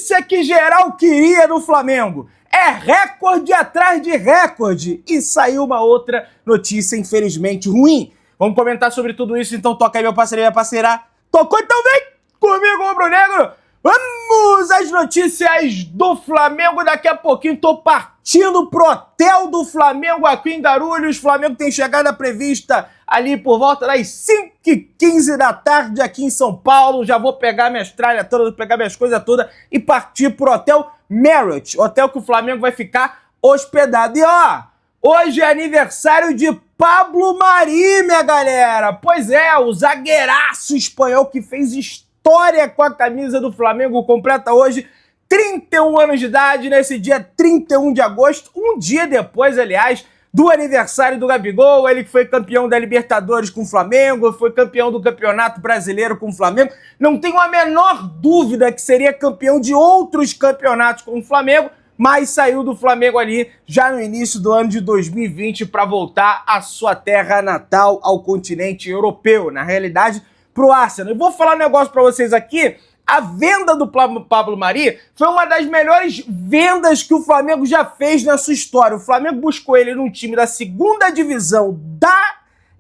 notícia que geral queria do Flamengo. É recorde atrás de recorde. E saiu uma outra notícia, infelizmente, ruim. Vamos comentar sobre tudo isso, então toca aí, meu parceiro e minha parceira. Tocou, então vem comigo, rubro-negro. Vamos às notícias do Flamengo. Daqui a pouquinho tô partindo pro hotel do Flamengo aqui em Guarulhos. O Flamengo tem chegada prevista ali por volta das 5h15 da tarde aqui em São Paulo. Já vou pegar minhas tralhas todas, pegar minhas coisas todas e partir pro hotel Marriott, hotel que o Flamengo vai ficar hospedado. E ó, hoje é aniversário de Pablo Mari, minha galera. Pois é, o zagueiraço espanhol que fez história com a camisa do Flamengo, completa hoje 31 anos de idade, nesse dia 31 de agosto, um dia depois, aliás, do aniversário do Gabigol. Ele que foi campeão da Libertadores com o Flamengo, foi campeão do Campeonato Brasileiro com o Flamengo. Não tenho a menor dúvida que seria campeão de outros campeonatos com o Flamengo, mas saiu do Flamengo ali já no início do ano de 2020 para voltar à sua terra natal, ao continente europeu, na realidade, pro Arsenal. E vou falar um negócio para vocês aqui. A venda do Pablo Mari foi uma das melhores vendas que o Flamengo já fez na sua história. O Flamengo buscou ele num time da segunda divisão da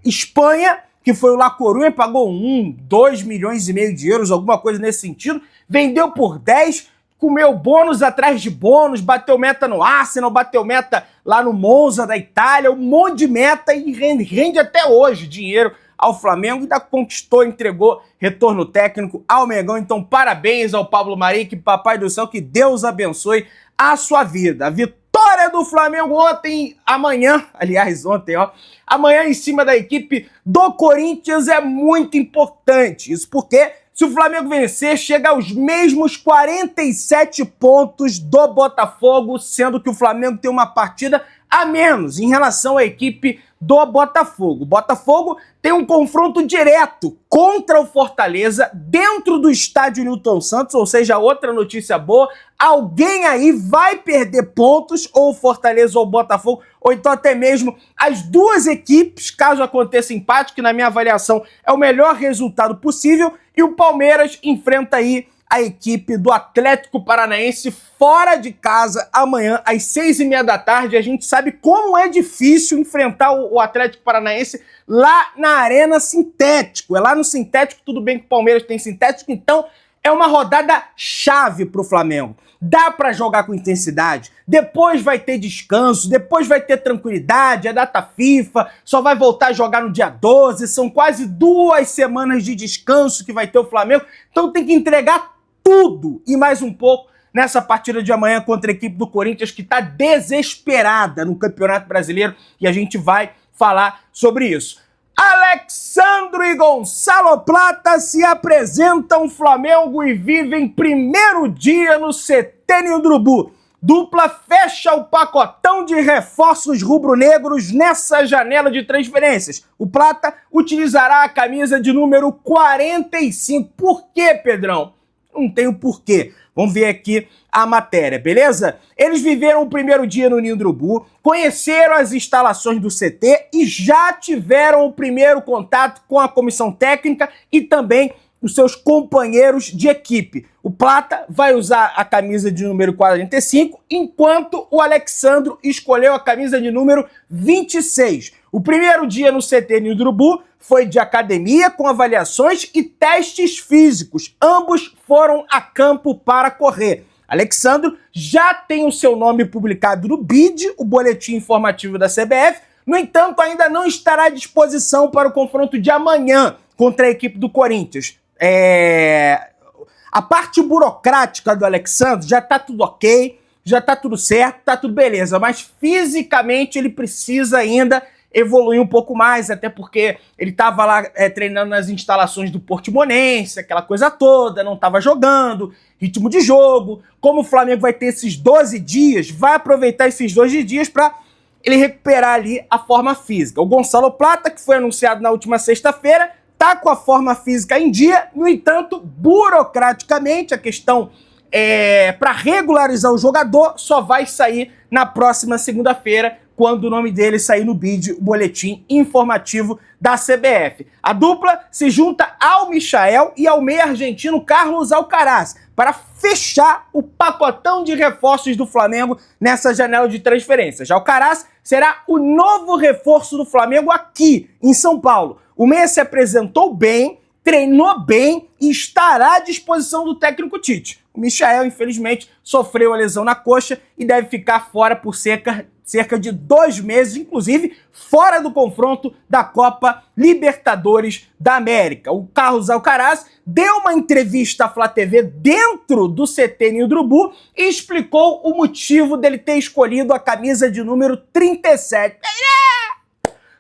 Espanha, que foi o La Coruña, pagou 2 milhões e meio de euros, alguma coisa nesse sentido, vendeu por 10, comeu bônus atrás de bônus, bateu meta no Arsenal, bateu meta lá no Monza da Itália, um monte de meta e rende até hoje dinheiro ao Flamengo, ainda conquistou, entregou retorno técnico ao Mengão. Então parabéns ao Pablo Mari, que papai do céu, que Deus abençoe a sua vida. A vitória do Flamengo ontem, amanhã em cima da equipe do Corinthians é muito importante. Isso porque se o Flamengo vencer, chega aos mesmos 47 pontos do Botafogo, sendo que o Flamengo tem uma partida a menos em relação à equipe do Botafogo. O Botafogo tem um confronto direto contra o Fortaleza dentro do estádio Newton Santos, ou seja, outra notícia boa, alguém aí vai perder pontos, ou o Fortaleza ou o Botafogo, ou então até mesmo as duas equipes, caso aconteça empate, que na minha avaliação é o melhor resultado possível, e o Palmeiras enfrenta aí a equipe do Atlético Paranaense fora de casa amanhã às 6h30 da tarde. A gente sabe como é difícil enfrentar o Atlético Paranaense lá na Arena Sintético. É lá no Sintético, tudo bem que o Palmeiras tem Sintético, então é uma rodada chave para o Flamengo. Dá para jogar com intensidade, depois vai ter descanso, depois vai ter tranquilidade, é data FIFA, só vai voltar a jogar no dia 12, são quase 2 semanas de descanso que vai ter o Flamengo, então tem que entregar tudo e mais um pouco nessa partida de amanhã contra a equipe do Corinthians, que está desesperada no Campeonato Brasileiro, e a gente vai falar sobre isso. Alexandro e Gonçalo Plata se apresentam ao Flamengo e vivem primeiro dia no CT Nildo. Dupla fecha o pacotão de reforços rubro-negros nessa janela de transferências. O Plata utilizará a camisa de número 45. Por quê, Pedrão? Não tem o porquê. Vamos ver aqui a matéria, beleza? Eles viveram o primeiro dia no Ninho do Urubu, conheceram as instalações do CT e já tiveram o primeiro contato com a comissão técnica e também os seus companheiros de equipe. O Plata vai usar a camisa de número 45, enquanto o Alexandro escolheu a camisa de número 26. O primeiro dia no CT Ninho do Urubu foi de academia com avaliações e testes físicos. Ambos foram a campo para correr. Alexandro já tem o seu nome publicado no BID, o Boletim Informativo da CBF. No entanto, ainda não estará à disposição para o confronto de amanhã contra a equipe do Corinthians. A parte burocrática do Alexandro já tá tudo ok, já tá tudo certo, tá tudo beleza, mas fisicamente ele precisa ainda evoluir um pouco mais, até porque ele estava lá treinando nas instalações do Portimonense, aquela coisa toda, não estava jogando, ritmo de jogo. Como o Flamengo vai ter esses 12 dias, vai aproveitar esses 12 dias para ele recuperar ali a forma física. O Gonçalo Plata, que foi anunciado na última sexta-feira, tá com a forma física em dia. No entanto, burocraticamente, a questão para regularizar o jogador só vai sair na próxima segunda-feira, quando o nome dele sair no BID, o boletim informativo da CBF. A dupla se junta ao Michael e ao meio argentino Carlos Alcaraz para fechar o pacotão de reforços do Flamengo nessa janela de transferências. Alcaraz será o novo reforço do Flamengo aqui em São Paulo. O meia se apresentou bem, treinou bem e estará à disposição do técnico Tite. O Michael, infelizmente, sofreu a lesão na coxa e deve ficar fora por cerca de 2 meses, inclusive fora do confronto da Copa Libertadores da América. O Carlos Alcaraz deu uma entrevista à Flá TV dentro do CT Ninho do Urubu e explicou o motivo dele ter escolhido a camisa de número 37.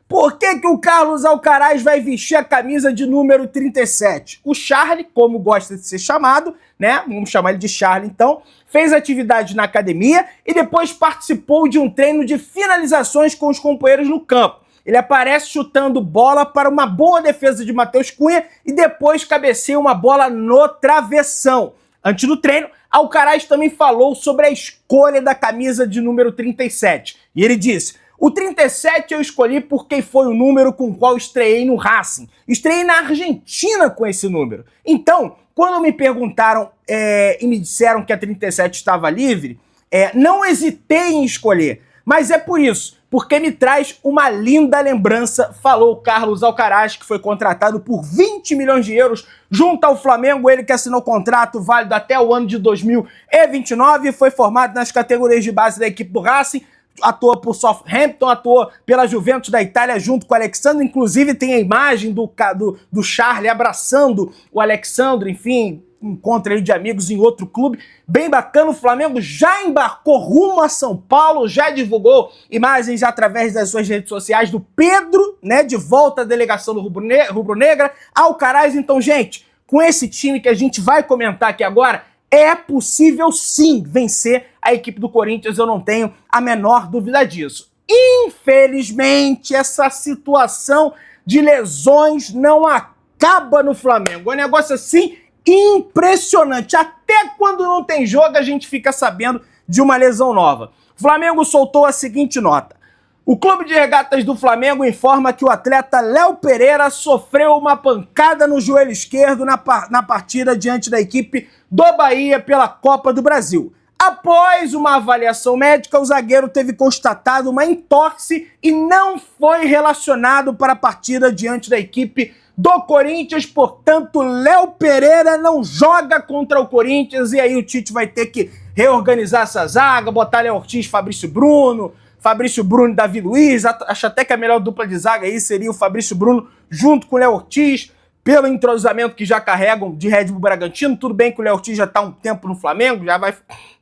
Por que o Carlos Alcaraz vai vestir a camisa de número 37? O Charlie, como gosta de ser chamado, né? Vamos chamar ele de Charlie então, fez atividade na academia e depois participou de um treino de finalizações com os companheiros no campo. Ele aparece chutando bola para uma boa defesa de Matheus Cunha e depois cabeceia uma bola no travessão. Antes do treino, Alcaraz também falou sobre a escolha da camisa de número 37. E ele disse: o 37 eu escolhi porque foi o número com o qual estreiei no Racing. Estreiei na Argentina com esse número. Então, quando me perguntaram e me disseram que a 37 estava livre, não hesitei em escolher. Mas é por isso, porque me traz uma linda lembrança, falou Carlos Alcaraz, que foi contratado por 20 milhões de euros junto ao Flamengo. Ele que assinou contrato válido até o ano de 2029 e foi formado nas categorias de base da equipe do Racing. Atua por Southampton, atua pela Juventus da Itália junto com o Alexandre, inclusive tem a imagem do Charlie abraçando o Alexandre, enfim, encontro aí de amigos em outro clube, bem bacana. O Flamengo já embarcou rumo a São Paulo, já divulgou imagens através das suas redes sociais do Pedro, né, de volta à delegação do Rubro-Negra, Alcaraz. Então, gente, com esse time que a gente vai comentar aqui agora, é possível sim vencer a equipe do Corinthians, eu não tenho a menor dúvida disso. Infelizmente, essa situação de lesões não acaba no Flamengo. É um negócio assim impressionante. Até quando não tem jogo, a gente fica sabendo de uma lesão nova. O Flamengo soltou a seguinte nota: o Clube de Regatas do Flamengo informa que o atleta Léo Pereira sofreu uma pancada no joelho esquerdo na partida diante da equipe do Bahia pela Copa do Brasil. Após uma avaliação médica, o zagueiro teve constatado uma entorse e não foi relacionado para a partida diante da equipe do Corinthians. Portanto, Léo Pereira não joga contra o Corinthians e aí o Tite vai ter que reorganizar essa zaga, botar Léo Ortiz, Fabrício Bruno e Davi Luiz. Acho até que a melhor dupla de zaga aí seria o Fabrício Bruno junto com o Léo Ortiz, pelo entrosamento que já carregam de Red Bull Bragantino. Tudo bem que o Léo Ortiz já está há um tempo no Flamengo,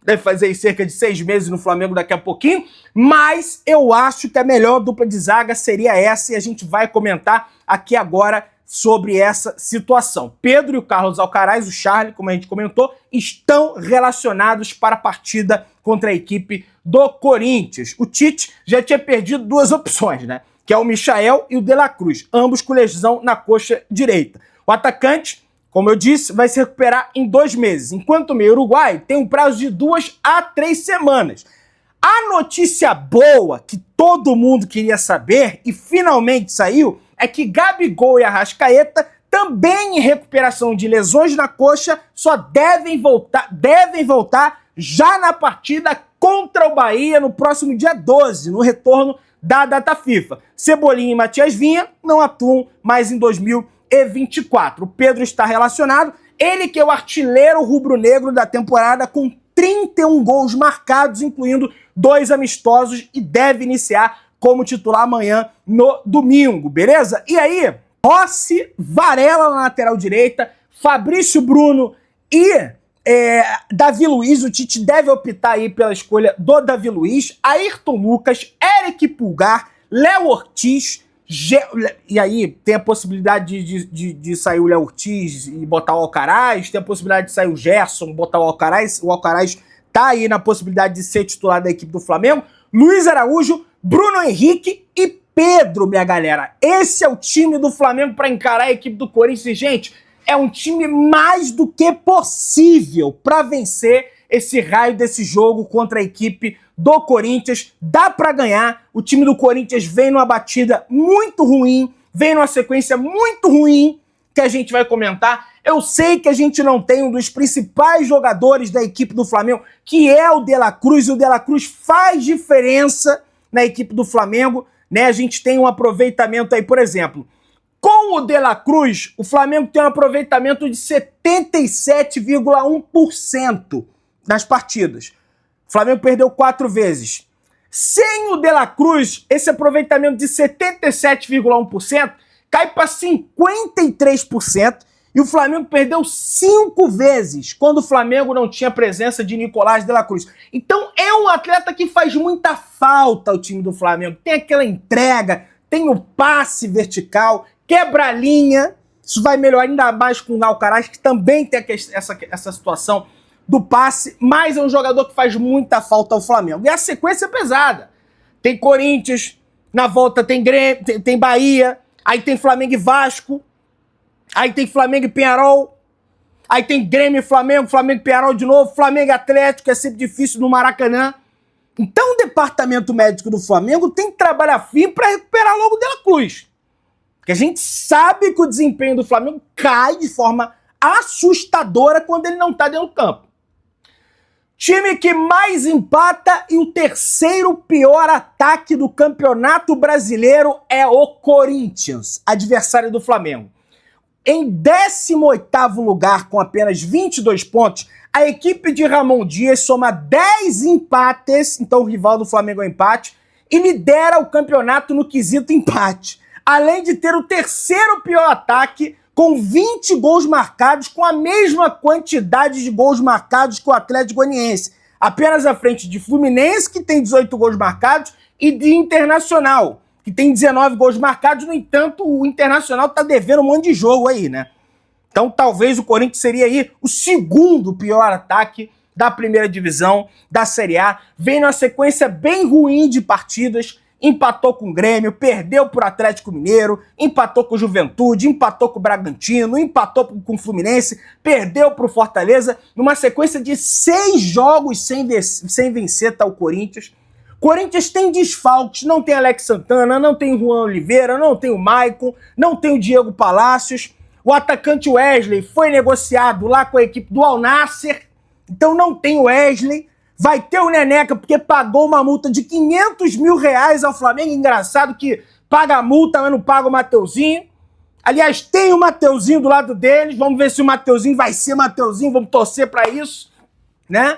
deve fazer aí cerca de 6 meses no Flamengo daqui a pouquinho, mas eu acho que a melhor dupla de zaga seria essa e a gente vai comentar aqui agora sobre essa situação. Pedro e o Carlos Alcaraz, o Charlie, como a gente comentou, estão relacionados para a partida contra a equipe do Corinthians. O Tite já tinha perdido 2 opções, né? Que é o Michael e o De La Cruz, ambos com lesão na coxa direita. O atacante, como eu disse, vai se recuperar em 2 meses, enquanto o meio uruguaio tem um prazo de 2 a 3 semanas. A notícia boa que todo mundo queria saber e finalmente saiu é que Gabigol e Arrascaeta, também em recuperação de lesões na coxa, só devem voltar já na partida contra o Bahia no próximo dia 12, no retorno da data FIFA. Cebolinha e Matias Vinha não atuam mais em 2024. O Pedro está relacionado, ele que é o artilheiro rubro-negro da temporada com 31 gols marcados, incluindo 2 amistosos, e deve iniciar como titular amanhã no domingo, beleza? E aí, Rossi, Varela na lateral direita, Fabrício Bruno e Davi Luiz. O Tite deve optar aí pela escolha do Davi Luiz, Ayrton Lucas, Eric Pulgar, Léo Ortiz, e aí tem a possibilidade de sair o Léo Ortiz e botar o Alcaraz, tem a possibilidade de sair o Gerson, botar o Alcaraz tá aí na possibilidade de ser titular da equipe do Flamengo, Luiz Araújo, Bruno Henrique e Pedro, minha galera. Esse é o time do Flamengo para encarar a equipe do Corinthians. Gente, é um time mais do que possível para vencer esse raio desse jogo contra a equipe do Corinthians. Dá para ganhar. O time do Corinthians vem numa batida muito ruim, vem numa sequência muito ruim, que a gente vai comentar. Eu sei que a gente não tem um dos principais jogadores da equipe do Flamengo, que é o De La Cruz, e o De La Cruz faz diferença na equipe do Flamengo, né? A gente tem um aproveitamento aí, por exemplo, com o De La Cruz, o Flamengo tem um aproveitamento de 77,1% nas partidas. O Flamengo perdeu 4 vezes. Sem o De La Cruz, esse aproveitamento de 77,1% cai para 53%, e o Flamengo perdeu 5 vezes quando o Flamengo não tinha presença de Nicolás De La Cruz. Então é um atleta que faz muita falta ao time do Flamengo. Tem aquela entrega, tem o passe vertical, quebra a linha. Isso vai melhorar ainda mais com o Alcaraz, que também tem essa situação do passe, mas é um jogador que faz muita falta ao Flamengo. E a sequência é pesada. Tem Corinthians, na volta tem Grêmio, tem Bahia, aí tem Flamengo e Vasco, aí tem Flamengo e Peñarol, aí tem Grêmio e Flamengo, Flamengo e Peñarol de novo, Flamengo e Atlético, que é sempre difícil no Maracanã. Então o departamento médico do Flamengo tem que trabalhar firme para recuperar logo o De La Cruz. Porque a gente sabe que o desempenho do Flamengo cai de forma assustadora quando ele não está dentro do campo. Time que mais empata e o terceiro pior ataque do Campeonato Brasileiro é o Corinthians, adversário do Flamengo. Em 18º lugar, com apenas 22 pontos, a equipe de Ramon Dias soma 10 empates, então o rival do Flamengo é o empate, e lidera o campeonato no quesito empate. Além de ter o terceiro pior ataque, com 20 gols marcados, com a mesma quantidade de gols marcados que o Atlético Goianiense. Apenas à frente de Fluminense, que tem 18 gols marcados, e de Internacional, que tem 19 gols marcados. No entanto, o Internacional tá devendo um monte de jogo aí, né? Então talvez o Corinthians seria aí o segundo pior ataque da primeira divisão da Série A. Vem numa sequência bem ruim de partidas. Empatou com o Grêmio, perdeu pro Atlético Mineiro, empatou com o Juventude, empatou com o Bragantino, empatou com o Fluminense, perdeu pro Fortaleza, numa sequência de 6 jogos sem vencer tá o Corinthians. Corinthians tem desfalques, não tem Alex Santana, não tem Juan Oliveira, não tem o Maicon, não tem o Diego Palacios. O atacante Wesley foi negociado lá com a equipe do Al Nassr, então não tem o Wesley. Vai ter o Neneca, porque pagou uma multa de 500 mil reais ao Flamengo. Engraçado que paga a multa, mas não paga o Mateuzinho. Aliás, tem o Mateuzinho do lado deles. Vamos ver se o Mateuzinho vai ser Mateuzinho. Vamos torcer para isso, né?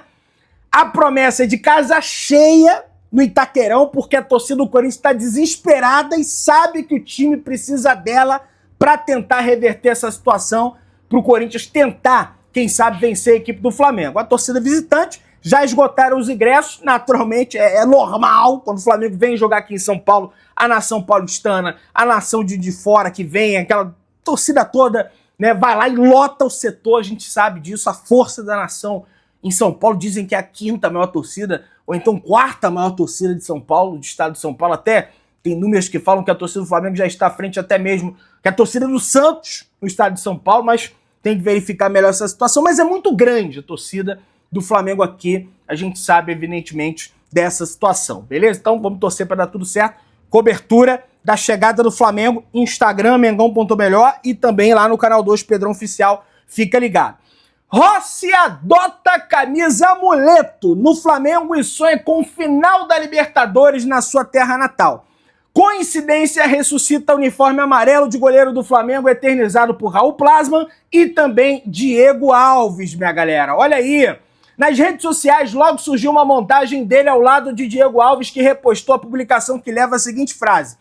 A promessa é de casa cheia no Itaquerão, porque a torcida do Corinthians está desesperada e sabe que o time precisa dela para tentar reverter essa situação, para o Corinthians tentar, quem sabe, vencer a equipe do Flamengo. A torcida visitante já esgotaram os ingressos, naturalmente, é normal, quando o Flamengo vem jogar aqui em São Paulo, a nação paulistana, a nação de fora que vem, aquela torcida toda, né, vai lá e lota o setor, a gente sabe disso, a força da nação em São Paulo, dizem que é a 5ª maior torcida, ou então 4ª maior torcida de São Paulo, do estado de São Paulo, até tem números que falam que a torcida do Flamengo já está à frente até mesmo que a torcida do Santos, no estado de São Paulo, mas tem que verificar melhor essa situação, mas é muito grande a torcida do Flamengo aqui, a gente sabe, evidentemente, dessa situação, beleza? Então vamos torcer para dar tudo certo. Cobertura da chegada do Flamengo, Instagram, mengão.melhor, e também lá no canal 2, Pedrão Oficial, fica ligado. Rossi adota camisa amuleto no Flamengo e sonha com o final da Libertadores na sua terra natal. Coincidência ressuscita o uniforme amarelo de goleiro do Flamengo, eternizado por Raul Plasman e também Diego Alves, minha galera. Olha aí! Nas redes sociais, logo surgiu uma montagem dele ao lado de Diego Alves, que repostou a publicação que leva a seguinte frase: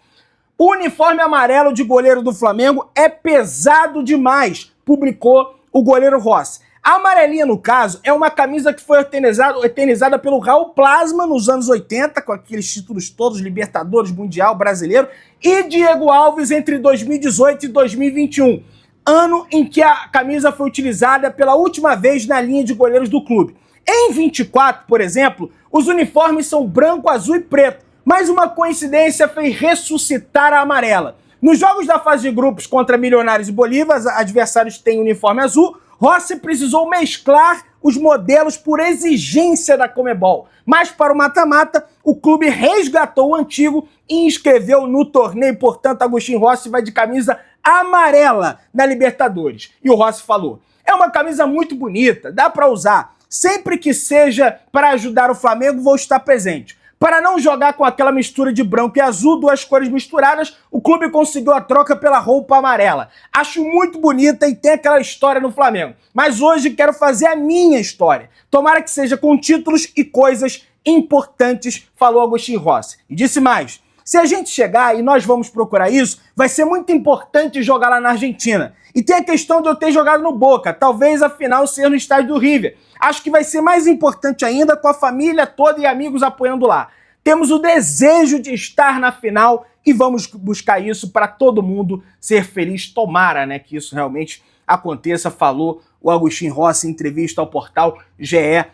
"O uniforme amarelo de goleiro do Flamengo é pesado demais", publicou o goleiro Rossi. A amarelinha, no caso, é uma camisa que foi eternizada pelo Raul Plasman nos anos 80, com aqueles títulos todos, Libertadores, Mundial, Brasileiro, e Diego Alves entre 2018 e 2021, ano em que a camisa foi utilizada pela última vez na linha de goleiros do clube. Em 24, por exemplo, os uniformes são branco, azul e preto, mas uma coincidência fez ressuscitar a amarela. Nos jogos da fase de grupos contra Milionários e Bolívar, adversários que têm uniforme azul, Rossi precisou mesclar os modelos por exigência da Conmebol. Mas para o mata-mata, o clube resgatou o antigo e inscreveu no torneio. Portanto, Agostinho Rossi vai de camisa amarela na Libertadores. E o Rossi falou: é uma camisa muito bonita, dá para usar. Sempre que seja para ajudar o Flamengo, vou estar presente. Para não jogar com aquela mistura de branco e azul, duas cores misturadas, o clube conseguiu a troca pela roupa amarela. Acho muito bonita e tem aquela história no Flamengo. Mas hoje quero fazer a minha história. Tomara que seja com títulos e coisas importantes, falou Agostinho Rossi. E disse mais: se a gente chegar, e nós vamos procurar isso, vai ser muito importante jogar lá na Argentina. E tem a questão de eu ter jogado no Boca, talvez a final ser no estádio do River. Acho que vai ser mais importante ainda com a família toda e amigos apoiando lá. Temos o desejo de estar na final e vamos buscar isso para todo mundo ser feliz. Tomara, né, que isso realmente aconteça, falou o Agostinho Rossi em entrevista ao portal GE.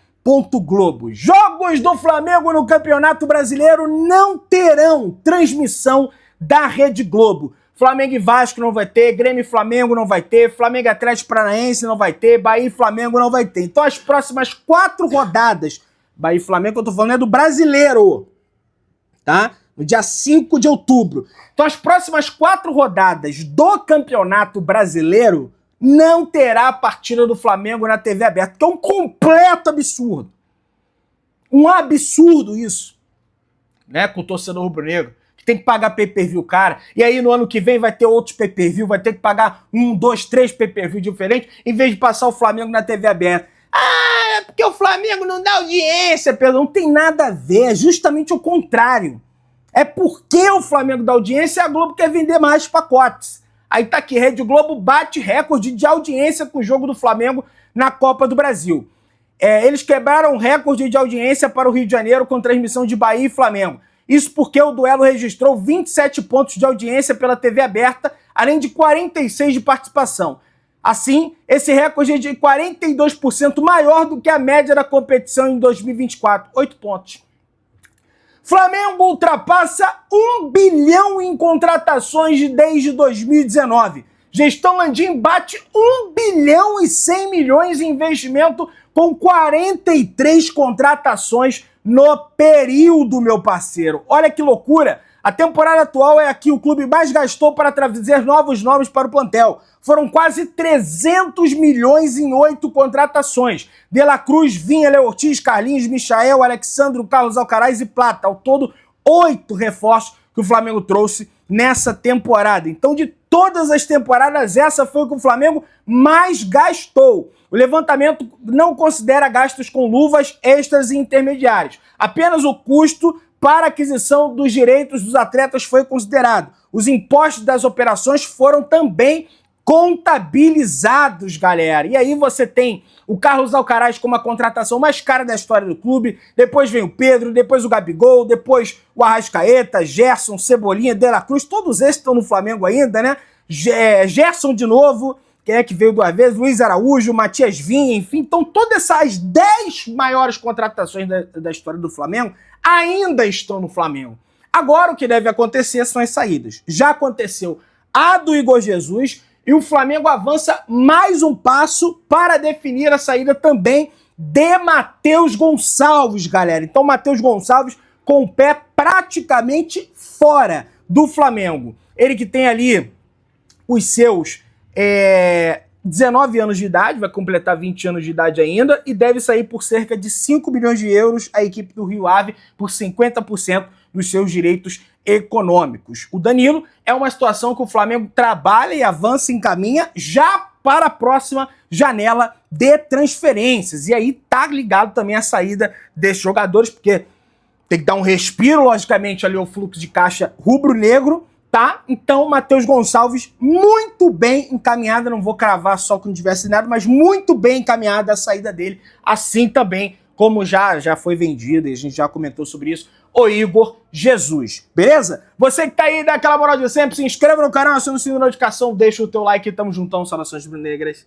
Globo. Jogos do Flamengo no Campeonato Brasileiro não terão transmissão da Rede Globo. Flamengo e Vasco não vai ter, Grêmio e Flamengo não vai ter, Flamengo e Atlético Paranaense não vai ter, Bahia e Flamengo não vai ter. Então as próximas 4 rodadas, Bahia e Flamengo, eu tô falando é do Brasileiro, tá? No dia 5 de outubro. Então as próximas 4 rodadas do Campeonato Brasileiro não terá a partida do Flamengo na TV aberta, que é um completo absurdo. Um absurdo isso, né, com o torcedor rubro-negro, que tem que pagar pay-per-view, cara, e aí no ano que vem vai ter outros pay-per-view, vai ter que pagar 1, 2, 3 pay-per-view diferentes, em vez de passar o Flamengo na TV aberta. Ah, é porque o Flamengo não dá audiência, Pedro. Não tem nada a ver, é justamente o contrário. É porque o Flamengo dá audiência e a Globo quer vender mais pacotes. Aí tá aqui, Rede Globo bate recorde de audiência com o jogo do Flamengo na Copa do Brasil. Eles quebraram o recorde de audiência para o Rio de Janeiro com transmissão de Bahia e Flamengo. Isso porque o duelo registrou 27 pontos de audiência pela TV aberta, além de 46 de participação. Assim, esse recorde é de 42% maior do que a média da competição em 2024, 8 pontos. Flamengo ultrapassa 1 bilhão em contratações desde 2019. Gestão Landim bate 1 bilhão e 100 milhões em investimento com 43 contratações no período, meu parceiro. Olha que loucura! A temporada atual é a que o clube mais gastou para trazer novos nomes para o plantel. Foram quase 300 milhões em 8 contratações. De La Cruz, Vinha, Léo Ortiz, Carlinhos, Michael, Alexandro, Carlos Alcaraz e Plata. Ao todo, 8 reforços que o Flamengo trouxe nessa temporada. Então, de todas as temporadas, essa foi o que o Flamengo mais gastou. O levantamento não considera gastos com luvas, extras e intermediários. Apenas o custo para a aquisição dos direitos dos atletas foi considerado. Os impostos das operações foram também contabilizados, galera. E aí você tem o Carlos Alcaraz como a contratação mais cara da história do clube, depois vem o Pedro, depois o Gabigol, depois o Arrascaeta, Gerson, Cebolinha, De La Cruz, todos esses estão no Flamengo ainda, né? Gerson de novo, quem é que veio duas vezes? Luiz Araújo, Matias Vinha, enfim. Então todas essas 10 maiores contratações da história do Flamengo ainda estão no Flamengo. Agora o que deve acontecer são as saídas. Já aconteceu a do Igor Jesus e o Flamengo avança mais um passo para definir a saída também de Matheus Gonçalves, galera. Então Matheus Gonçalves com o pé praticamente fora do Flamengo. Ele que tem ali os seus 19 anos de idade, vai completar 20 anos de idade ainda, e deve sair por cerca de 5 milhões de euros a equipe do Rio Ave por 50% dos seus direitos econômicos. O Danilo é uma situação que o Flamengo trabalha e avança e encaminha já para a próxima janela de transferências. E aí tá ligado também a saída desses jogadores, porque tem que dar um respiro, logicamente, ali ao fluxo de caixa rubro-negro, tá? Então, Matheus Gonçalves, muito bem encaminhada, não vou cravar só que não tivesse nada, mas muito bem encaminhada a saída dele, assim também como já foi vendido, e a gente já comentou sobre isso, o Igor Jesus, beleza? Você que tá aí, dá aquela moral de sempre, se inscreva no canal, aciona o sininho de notificação, deixa o teu like, tamo juntão, saudações rubro-negras.